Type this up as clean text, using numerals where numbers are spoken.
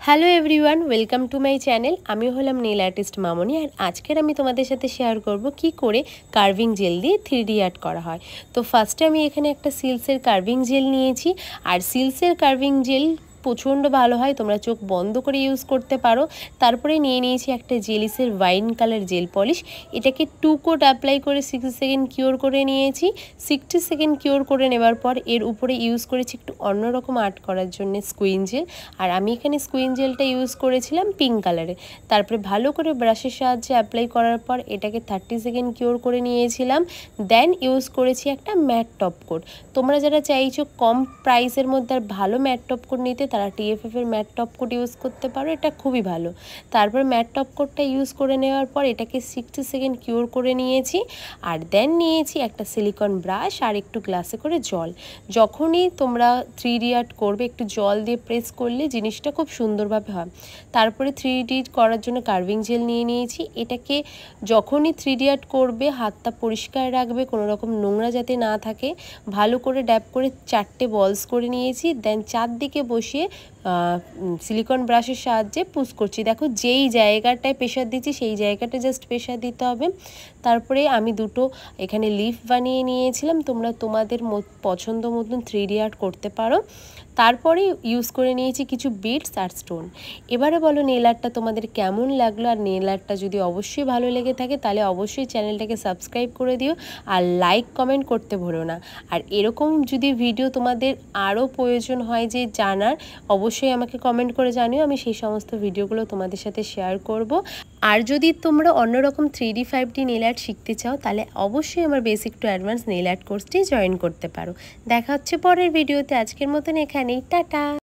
Hello everyone, welcome to my channel. আমি হলাম nail artist মামনি। আর আজকের আমি তোমাদের সাথে শেয়ার করব কি করে কার্ভিং জেল দিয়ে 3D আর্ট করা হয়। তো ফার্স্টে আমি এখানে একটা সিল্কসের কার্ভিং জেল নিয়েছি। আর সিল্কসের কার্ভিং জেল প্রচণ্ড ভালো হয়, তোমরা চোখ বন্ধ করে ইউজ করতে পারো। তারপরে নিয়ে নিয়েছি একটা জেলিসের ওয়াইন কালার জেল পলিশ। এটাকে 2 কোট অ্যাপ্লাই করে 60 সেকেন্ড কিওর করে নিয়েছি। 60 সেকেন্ড কিওর করে নেবার পর এর উপরে ইউজ করেছি একটু অন্যরকম আর্ট করার জন্য স্কুইন জেল। আর আমি এখানে স্কুইন জেলটা ইউজ করেছিলাম পিঙ্ক কালারে। তারপরে ভালো করে ব্রাশের সাহায্যে অ্যাপ্লাই করার পর এটাকে 30 সেকেন্ড কিওর করে নিয়েছিলাম। দেন ইউজ করেছি একটা ম্যাট টপ কোট। তোমরা যারা চাইছো কম প্রাইসের মধ্যে আর ভালো ম্যাট টপ কোট নিতে, তারা TFF এর ম্যাট টপ কোট ইউজ করতে পারো, এটা খুবই ভালো। তারপর ম্যাট টপ কোটটা ইউজ করে নেওয়ার পর এটাকে 60 সেকেন্ড কিওর করে নিয়েছি। আর দেন নিয়েছি একটা সিলিকন ব্রাশ আর একটু গ্লাসে করে জল। যখনই তোমরা 3D আর্ট করবে একটু জল দিয়ে প্রেস করলে জিনিসটা খুব সুন্দরভাবে হয়। তারপরে 3D করার জন্য কার্ভিং জেল নিয়ে নিয়েছি। এটাকে যখনই 3D আর্ট করবে হাতটা পরিষ্কার রাখবে, কোনো রকম নোংরা যাতে না থাকে। ভালো করে ড্যাব করে 4টে বলস করে নিয়েছি। দেন চারদিকে বসিয়ে সিলিকন ব্রাশের সাহায্যে পুশ করছি। দেখো যেই জায়গাটায় প্রেশার দিচ্ছি সেই জায়গাটা জাস্ট প্রেশার দিতে হবে। তারপরে আমি দুটো এখানে লিফ বানিয়ে নিয়েছিলাম। তোমরা তোমাদের পছন্দ মতন 3D আর্ট করতে পারো। তারপরে ইউজ করে নিয়েছি কিছু বিডস আর স্টোন। এবারে বলো নেল আর্টটা তোমাদের কেমন লাগলো। আর নেল আর্টটা যদি অবশ্যই ভালো লেগে থাকে তাহলে অবশ্যই চ্যানেলটাকে সাবস্ক্রাইব করে দিও আর লাইক কমেন্ট করতে ভুলো না। আর এরকম যদি ভিডিও তোমাদের আরও প্রয়োজন হয় যে জানার, অবশ্যই আমাকে কমেন্ট করে জানিও, আমি সেই সমস্ত ভিডিওগুলো তোমাদের সাথে শেয়ার করব। আর যদি তোমরা অন্যরকম 3D 5D নেল আর্ট শিখতে চাও তাহলে অবশ্যই আমার basic to advance nail art কোর্সটি জয়েন করতে পারো। দেখা হচ্ছে পরের ভিডিওতে। আজকের মতন এখানেই, টাটা।